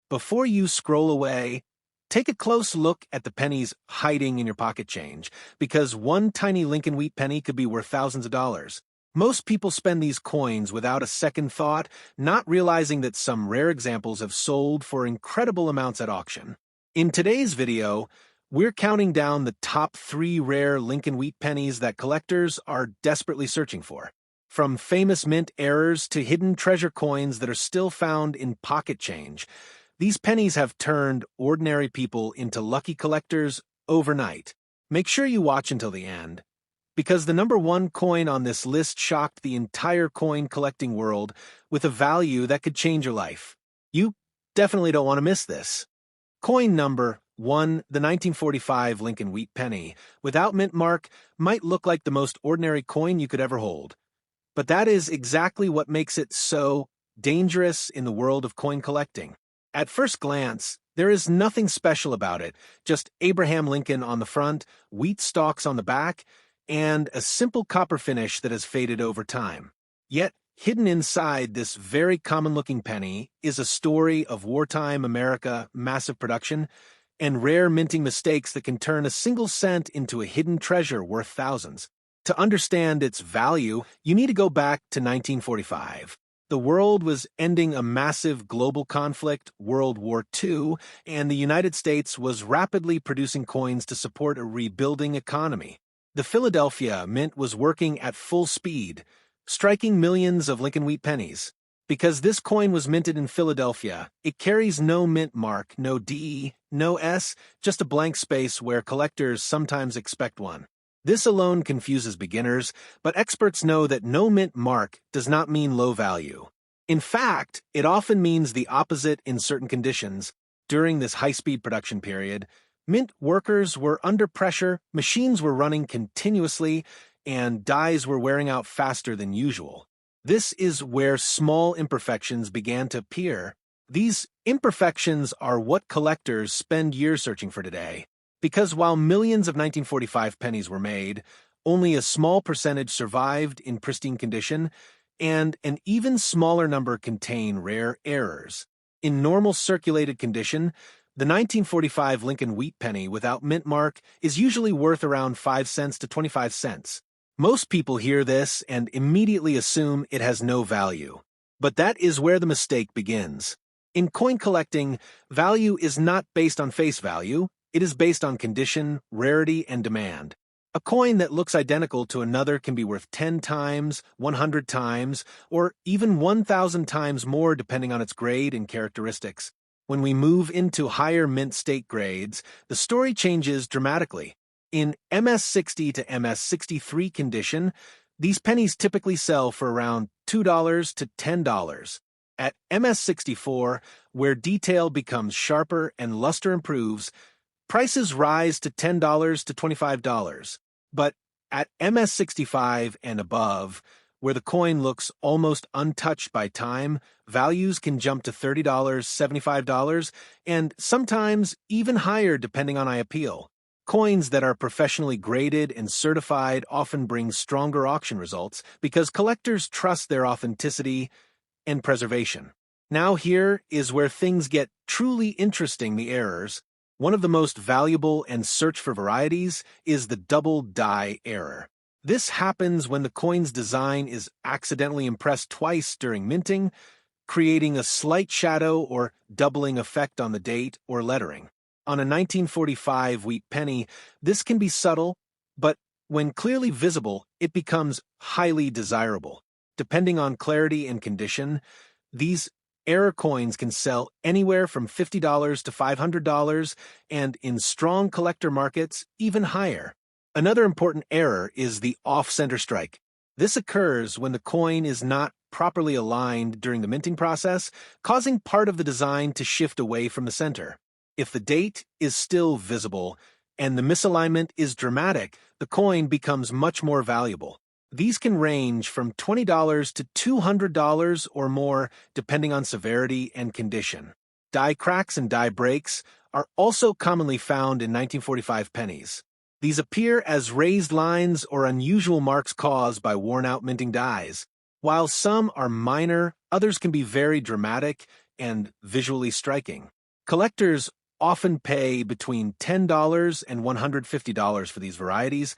Before you scroll away, take a close look at the pennies hiding in your pocket change, because one tiny Lincoln Wheat penny could be worth thousands of dollars. Most people spend these coins without a second thought, not realizing that some rare examples have sold for incredible amounts at auction. In today's video, we're counting down the top 3 rare Lincoln Wheat pennies that collectors are desperately searching for. From famous mint errors to hidden treasure coins that are still found in pocket change, these pennies have turned ordinary people into lucky collectors overnight. Make sure you watch until the end, because the number 1 coin on this list shocked the entire coin collecting world with a value that could change your life. You definitely don't want to miss this. Coin number 1, the 1945 Lincoln Wheat penny, without mint mark, might look like the most ordinary coin you could ever hold. But that is exactly what makes it so dangerous in the world of coin collecting. At first glance, there is nothing special about it, just Abraham Lincoln on the front, wheat stalks on the back, and a simple copper finish that has faded over time. Yet, hidden inside this very common-looking penny is a story of wartime America, massive production, and rare minting mistakes that can turn a single cent into a hidden treasure worth thousands. To understand its value, you need to go back to 1945. The world was ending a massive global conflict, World War II, and the United States was rapidly producing coins to support a rebuilding economy. The Philadelphia Mint was working at full speed, striking millions of Lincoln Wheat pennies. Because this coin was minted in Philadelphia, it carries no mint mark, no D, no S, just a blank space where collectors sometimes expect one. This alone confuses beginners, but experts know that no mint mark does not mean low value. In fact, it often means the opposite in certain conditions. During this high-speed production period, mint workers were under pressure, machines were running continuously, and dies were wearing out faster than usual. This is where small imperfections began to appear. These imperfections are what collectors spend years searching for today. Because while millions of 1945 pennies were made, only a small percentage survived in pristine condition, and an even smaller number contain rare errors. In normal circulated condition, the 1945 Lincoln Wheat penny without mint mark is usually worth around 5 cents to 25 cents. Most people hear this and immediately assume it has no value. But that is where the mistake begins. In coin collecting, value is not based on face value. It is based on condition, rarity, and demand. A coin that looks identical to another can be worth 10 times, 100 times, or even 1,000 times more depending on its grade and characteristics. When we move into higher mint state grades, the story changes dramatically. In MS60 to MS63 condition, these pennies typically sell for around $2 to $10. At MS64, where detail becomes sharper and luster improves, prices rise to $10 to $25, but at MS65 and above, where the coin looks almost untouched by time, values can jump to $30, $75, and sometimes even higher depending on eye appeal. Coins that are professionally graded and certified often bring stronger auction results because collectors trust their authenticity and preservation. Now here is where things get truly interesting: the errors. One of the most valuable and searched for varieties is the double die error. This happens when the coin's design is accidentally impressed twice during minting, creating a slight shadow or doubling effect on the date or lettering. On a 1945 wheat penny, this can be subtle, but when clearly visible, it becomes highly desirable. Depending on clarity and condition, these error coins can sell anywhere from $50 to $500, and in strong collector markets, even higher. Another important error is the off-center strike. This occurs when the coin is not properly aligned during the minting process, causing part of the design to shift away from the center. If the date is still visible and the misalignment is dramatic, the coin becomes much more valuable. These can range from $20 to $200 or more, depending on severity and condition. Die cracks and die breaks are also commonly found in 1945 pennies. These appear as raised lines or unusual marks caused by worn-out minting dies. While some are minor, others can be very dramatic and visually striking. Collectors often pay between $10 and $150 for these varieties,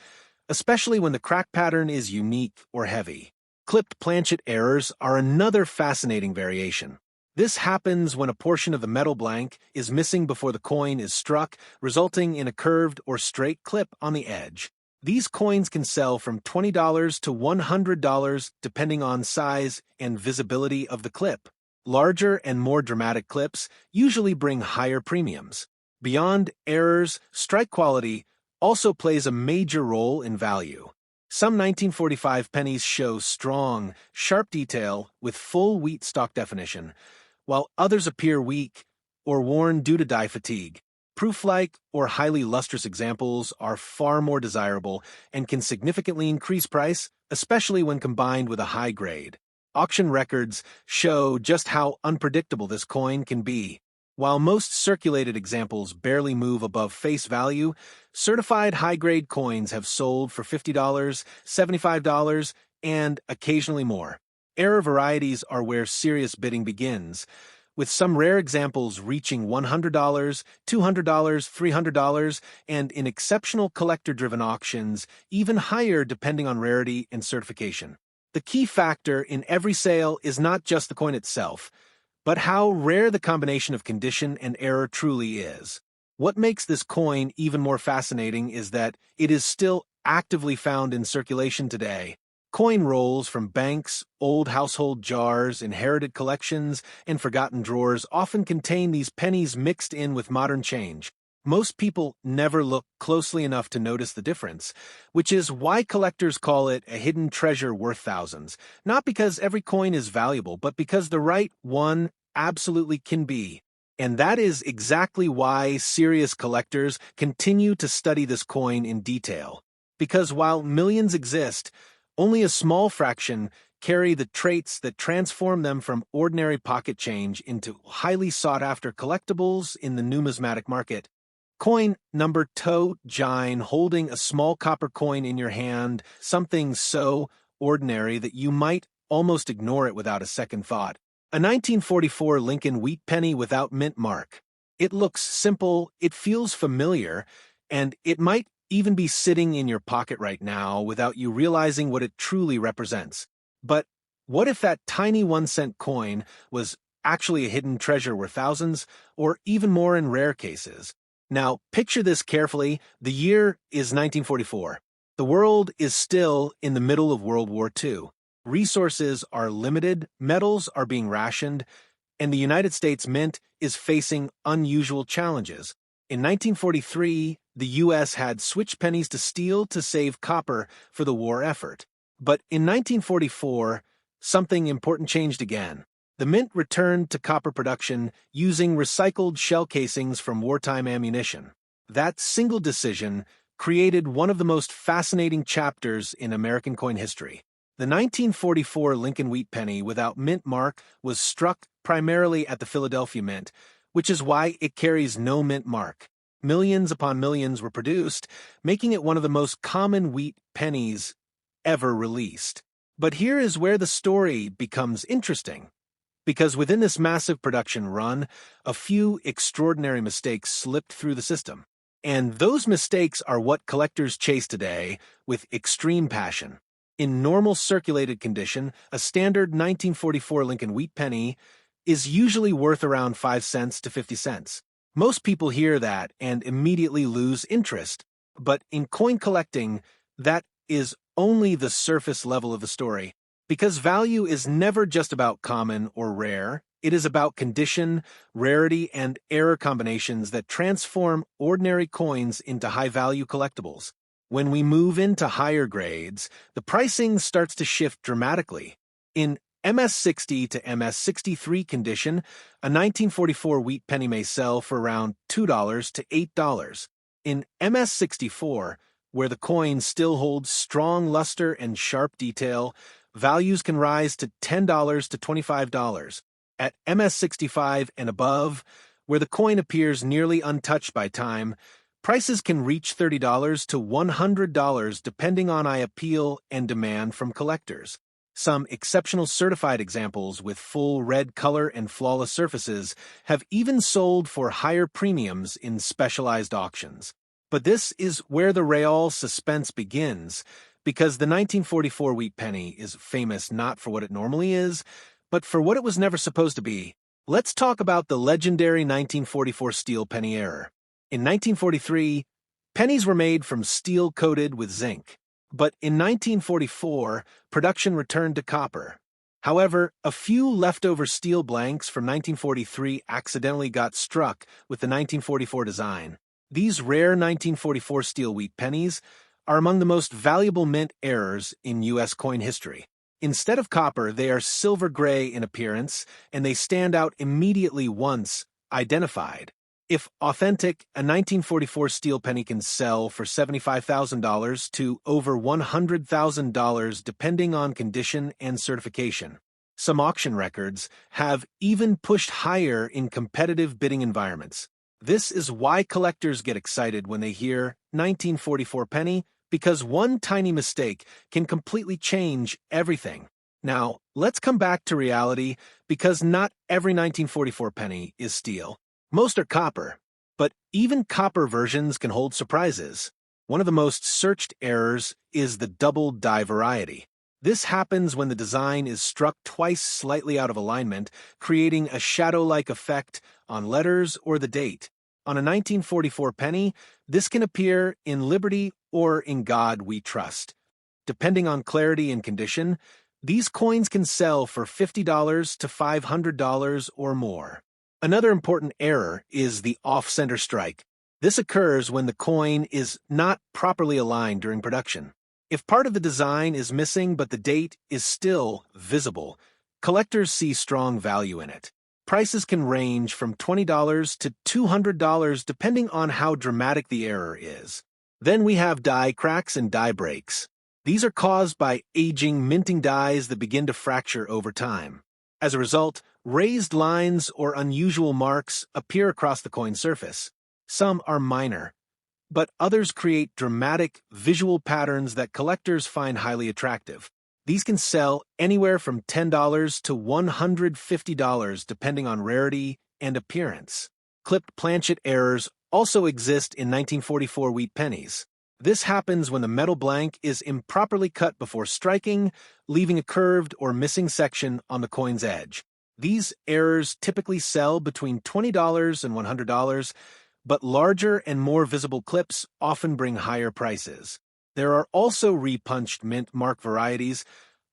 especially when the crack pattern is unique or heavy. Clipped planchet errors are another fascinating variation. This happens when a portion of the metal blank is missing before the coin is struck, resulting in a curved or straight clip on the edge. These coins can sell from $20 to $100 depending on size and visibility of the clip. Larger and more dramatic clips usually bring higher premiums. Beyond errors, strike quality also plays a major role in value. Some 1945 pennies show strong, sharp detail with full wheat stock definition, while others appear weak or worn due to dye fatigue. Proof-like or highly lustrous examples are far more desirable and can significantly increase price, especially when combined with a high grade. Auction records show just how unpredictable this coin can be. While most circulated examples barely move above face value, certified high-grade coins have sold for $50, $75, and occasionally more. Error varieties are where serious bidding begins, with some rare examples reaching $100, $200, $300, and in exceptional collector-driven auctions, even higher depending on rarity and certification. The key factor in every sale is not just the coin itself, but how rare the combination of condition and error truly is. What makes this coin even more fascinating is that it is still actively found in circulation today. Coin rolls from banks, old household jars, inherited collections, and forgotten drawers often contain these pennies mixed in with modern change. Most people never look closely enough to notice the difference, which is why collectors call it a hidden treasure worth thousands. Not because every coin is valuable, but because the right one absolutely can be. And that is exactly why serious collectors continue to study this coin in detail. Because while millions exist, only a small fraction carry the traits that transform them from ordinary pocket change into highly sought-after collectibles in the numismatic market. Coin number two, Jine, holding a small copper coin in your hand, something so ordinary that you might almost ignore it without a second thought. A 1944 Lincoln Wheat Penny without mint mark. It looks simple, it feels familiar, and it might even be sitting in your pocket right now without you realizing what it truly represents. But what if that tiny 1-cent coin was actually a hidden treasure worth thousands, or even more in rare cases? Now, picture this carefully. The year is 1944. The world is still in the middle of World War II. Resources are limited, metals are being rationed, and the United States Mint is facing unusual challenges. In 1943, the U.S. had switched pennies to steel to save copper for the war effort. But in 1944, something important changed again. The Mint returned to copper production using recycled shell casings from wartime ammunition. That single decision created one of the most fascinating chapters in American coin history. The 1944 Lincoln Wheat Penny without mint mark was struck primarily at the Philadelphia Mint, which is why it carries no mint mark. Millions upon millions were produced, making it one of the most common wheat pennies ever released. But here is where the story becomes interesting. Because within this massive production run, a few extraordinary mistakes slipped through the system. And those mistakes are what collectors chase today with extreme passion. In normal circulated condition, a standard 1944 Lincoln Wheat Penny is usually worth around 5 cents to 50 cents. Most people hear that and immediately lose interest. But in coin collecting, that is only the surface level of the story. Because value is never just about common or rare, it is about condition, rarity, and error combinations that transform ordinary coins into high-value collectibles. When we move into higher grades, the pricing starts to shift dramatically. In MS60 to MS63 condition, a 1944 wheat penny may sell for around $2 to $8. In MS64, where the coin still holds strong luster and sharp detail, values can rise to $10 to $25. At MS65 and above, where the coin appears nearly untouched by time, prices can reach $30 to $100 depending on appeal and demand from collectors. Some exceptional certified examples with full red color and flawless surfaces have even sold for higher premiums in specialized auctions. But this is where the real suspense begins, because the 1944 wheat penny is famous not for what it normally is, but for what it was never supposed to be. Let's talk about the legendary 1944 steel penny error. In 1943, pennies were made from steel coated with zinc. But in 1944, production returned to copper. However, a few leftover steel blanks from 1943 accidentally got struck with the 1944 design. These rare 1944 steel wheat pennies are among the most valuable mint errors in U.S. coin history. Instead of copper, they are silver gray in appearance, and they stand out immediately once identified. If authentic, a 1944 steel penny can sell for $75,000 to over $100,000 depending on condition and certification. Some auction records have even pushed higher in competitive bidding environments. This is why collectors get excited when they hear 1944 penny, because one tiny mistake can completely change everything. Now, let's come back to reality, because not every 1944 penny is steel. Most are copper, but even copper versions can hold surprises. One of the most searched errors is the double die variety. This happens when the design is struck twice slightly out of alignment, creating a shadow-like effect on letters or the date. On a 1944 penny, this can appear in Liberty or In God We Trust. Depending on clarity and condition, these coins can sell for $50 to $500 or more. Another important error is the off-center strike. This occurs when the coin is not properly aligned during production. If part of the design is missing but the date is still visible, collectors see strong value in it. Prices can range from $20 to $200 depending on how dramatic the error is. Then we have die cracks and die breaks. These are caused by aging minting dies that begin to fracture over time. As a result, raised lines or unusual marks appear across the coin surface. Some are minor, but others create dramatic visual patterns that collectors find highly attractive. These can sell anywhere from $10 to $150 depending on rarity and appearance. Clipped planchet errors also exist in 1944 wheat pennies. This happens when the metal blank is improperly cut before striking, leaving a curved or missing section on the coin's edge. These errors typically sell between $20 and $100, but larger and more visible clips often bring higher prices. There are also repunched mint mark varieties,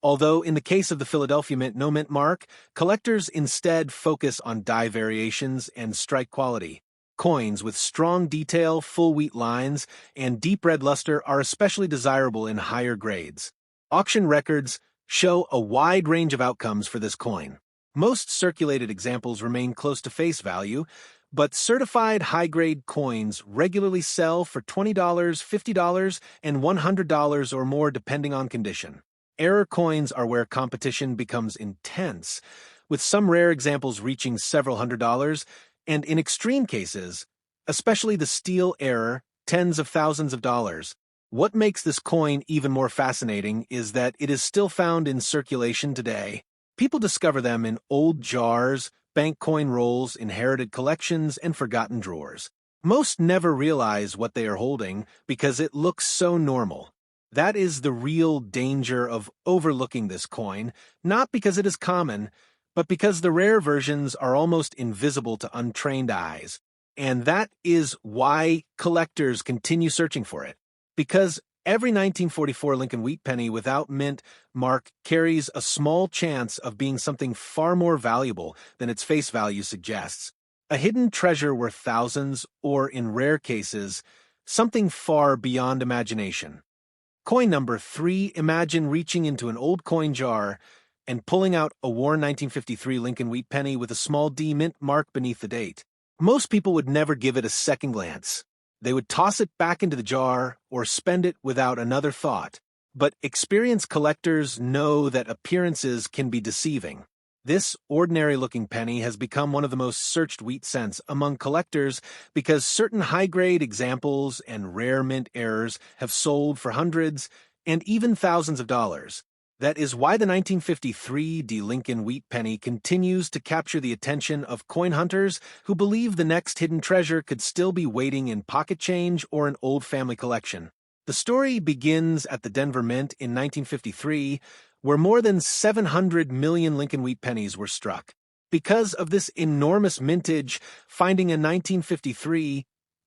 although in the case of the Philadelphia Mint no mint mark, collectors instead focus on die variations and strike quality. Coins with strong detail, full wheat lines, and deep red luster are especially desirable in higher grades. Auction records show a wide range of outcomes for this coin. Most circulated examples remain close to face value, but certified high-grade coins regularly sell for $20, $50, and $100 or more depending on condition. Error coins are where competition becomes intense, with some rare examples reaching several $100s, and in extreme cases, especially the steel error, tens of thousands of dollars. What makes this coin even more fascinating is that it is still found in circulation today. People discover them in old jars, bank coin rolls, inherited collections, and forgotten drawers. Most never realize what they are holding because it looks so normal. That is the real danger of overlooking this coin, not because it is common, but because the rare versions are almost invisible to untrained eyes. And that is why collectors continue searching for it. Because every 1944 Lincoln wheat penny without mint mark carries a small chance of being something far more valuable than its face value suggests. A hidden treasure worth thousands, or in rare cases, something far beyond imagination. Coin number 3, imagine reaching into an old coin jar and pulling out a worn 1953 Lincoln wheat penny with a small D mint mark beneath the date. Most people would never give it a second glance. They would toss it back into the jar or spend it without another thought. But experienced collectors know that appearances can be deceiving. This ordinary-looking penny has become one of the most searched wheat cents among collectors because certain high-grade examples and rare mint errors have sold for hundreds and even thousands of dollars. That is why the 1953 D. Lincoln Wheat Penny continues to capture the attention of coin hunters who believe the next hidden treasure could still be waiting in pocket change or an old family collection. The story begins at the Denver Mint in 1953, where more than 700 million Lincoln Wheat Pennies were struck. Because of this enormous mintage, finding a 1953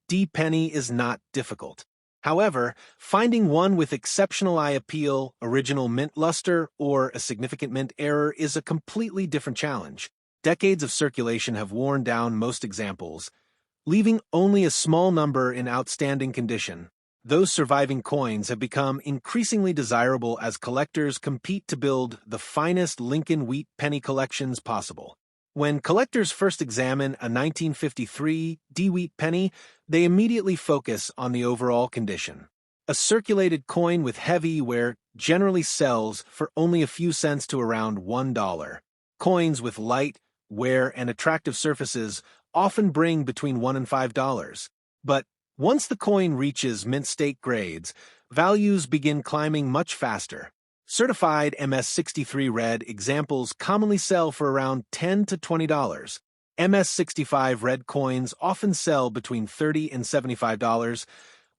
D penny is not difficult. However, finding one with exceptional eye appeal, original mint luster, or a significant mint error is a completely different challenge. Decades of circulation have worn down most examples, leaving only a small number in outstanding condition. Those surviving coins have become increasingly desirable as collectors compete to build the finest Lincoln Wheat Penny collections possible. When collectors first examine a 1953 D Wheat Penny, they immediately focus on the overall condition. A circulated coin with heavy wear generally sells for only a few cents to around $1. Coins with light wear and attractive surfaces often bring between $1 and $5. But once the coin reaches mint state grades, values begin climbing much faster. Certified MS-63 red examples commonly sell for around $10 to $20. MS-65 red coins often sell between $30 and $75,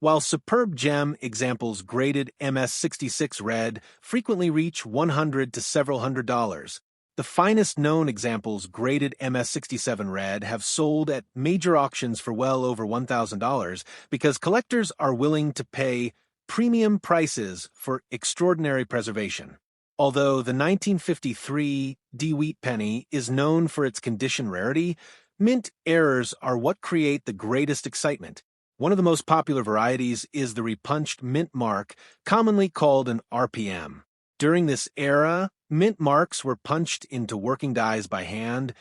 while superb gem examples graded MS-66 red frequently reach $100 to several $100. The finest known examples graded MS-67 red have sold at major auctions for well over $1,000 because collectors are willing to pay premium prices for extraordinary preservation. Although the 1953 D Wheat Penny is known for its condition rarity, mint errors are what create the greatest excitement. One of the most popular varieties is the repunched mint mark, commonly called an RPM. During this era, mint marks were punched into working dies by hand,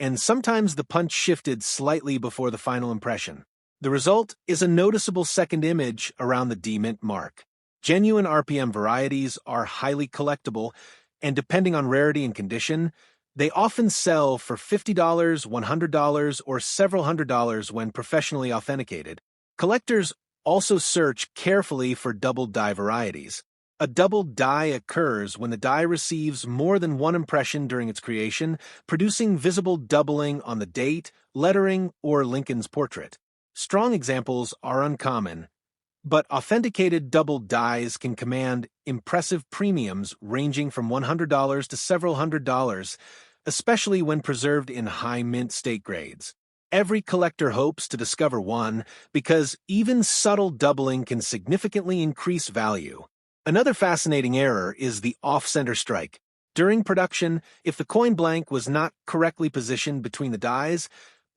and sometimes the punch shifted slightly before the final impression. The result is a noticeable second image around the D mint mark. Genuine RPM varieties are highly collectible, and depending on rarity and condition, they often sell for $50, $100, or several $100s when professionally authenticated. Collectors also search carefully for double die varieties. A double die occurs when the die receives more than one impression during its creation, producing visible doubling on the date, lettering, or Lincoln's portrait. Strong examples are uncommon, but authenticated double dies can command impressive premiums ranging from $100 to several $100s, especially when preserved in high mint state grades. Every collector hopes to discover one because even subtle doubling can significantly increase value. Another fascinating error is the off-center strike. During production, if the coin blank was not correctly positioned between the dies,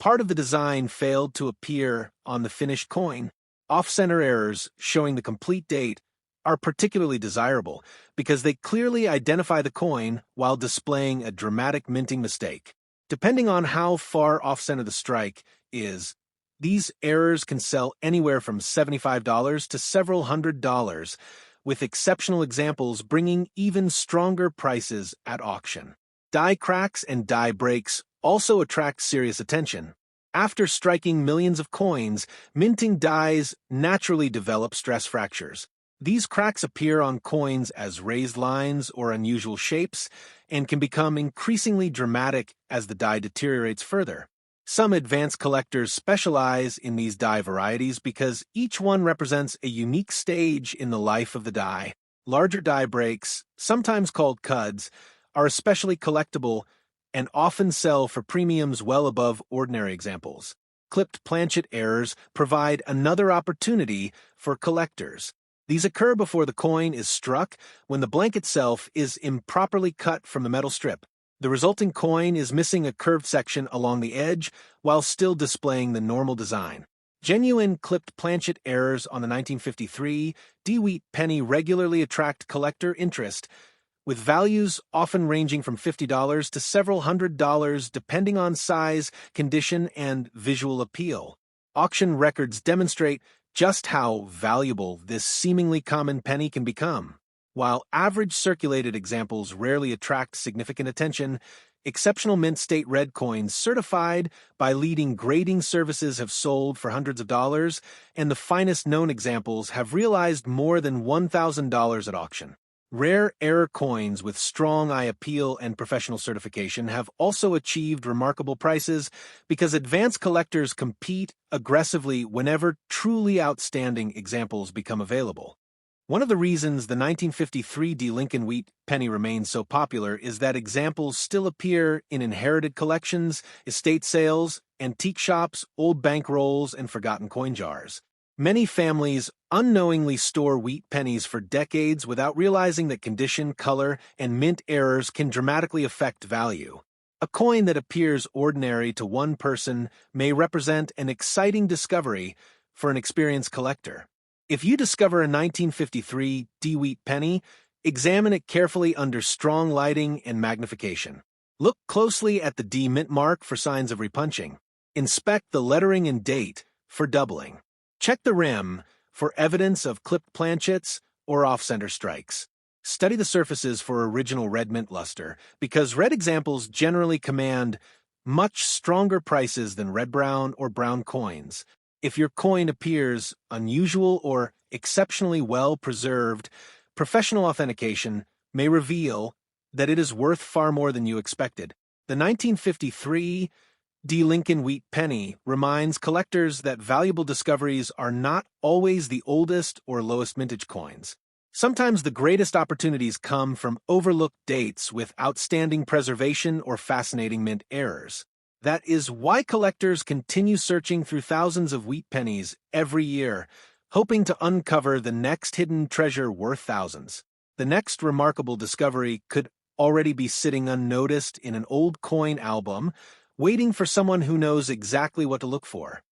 part of the design failed to appear on the finished coin. Off-center errors showing the complete date are particularly desirable because they clearly identify the coin while displaying a dramatic minting mistake. Depending on how far off-center the strike is, these errors can sell anywhere from $75 to several $100, with exceptional examples bringing even stronger prices at auction. Die cracks and die breaks also attract serious attention. After striking millions of coins, minting dies naturally develop stress fractures. These cracks appear on coins as raised lines or unusual shapes and can become increasingly dramatic as the die deteriorates further. Some advanced collectors specialize in these die varieties because each one represents a unique stage in the life of the die. Larger die breaks, sometimes called cuds, are especially collectible and often sell for premiums well above ordinary examples. Clipped planchet errors provide another opportunity for collectors. These occur before the coin is struck when the blank itself is improperly cut from the metal strip. The resulting coin is missing a curved section along the edge while still displaying the normal design. Genuine clipped planchet errors on the 1953 D Wheat Penny regularly attract collector interest, with values often ranging from $50 to several $100s depending on size, condition, and visual appeal. Auction records demonstrate just how valuable this seemingly common penny can become. While average circulated examples rarely attract significant attention, exceptional mint state red coins certified by leading grading services have sold for hundreds of dollars, and the finest known examples have realized more than $1,000 at auction. Rare error coins with strong eye appeal and professional certification have also achieved remarkable prices because advanced collectors compete aggressively whenever truly outstanding examples become available. One of the reasons the 1953 D. Lincoln Wheat penny remains so popular is that examples still appear in inherited collections, estate sales, antique shops, old bank rolls, and forgotten coin jars. Many families unknowingly store wheat pennies for decades without realizing that condition, color, and mint errors can dramatically affect value. A coin that appears ordinary to one person may represent an exciting discovery for an experienced collector. If you discover a 1953 D. Wheat penny, examine it carefully under strong lighting and magnification. Look closely at the D mint mark for signs of repunching. Inspect the lettering and date for doubling. Check the rim for evidence of clipped planchets or off-center strikes. Study the surfaces for original red mint luster, because red examples generally command much stronger prices than red-brown or brown coins. If your coin appears unusual or exceptionally well preserved, professional authentication may reveal that it is worth far more than you expected. The 1953 D. Lincoln Wheat penny reminds collectors that valuable discoveries are not always the oldest or lowest mintage coins. Sometimes the greatest opportunities come from overlooked dates with outstanding preservation or fascinating mint errors. That is why collectors continue searching through thousands of wheat pennies every year, hoping to uncover the next hidden treasure worth thousands. The next remarkable discovery could already be sitting unnoticed in an old coin album, waiting for someone who knows exactly what to look for.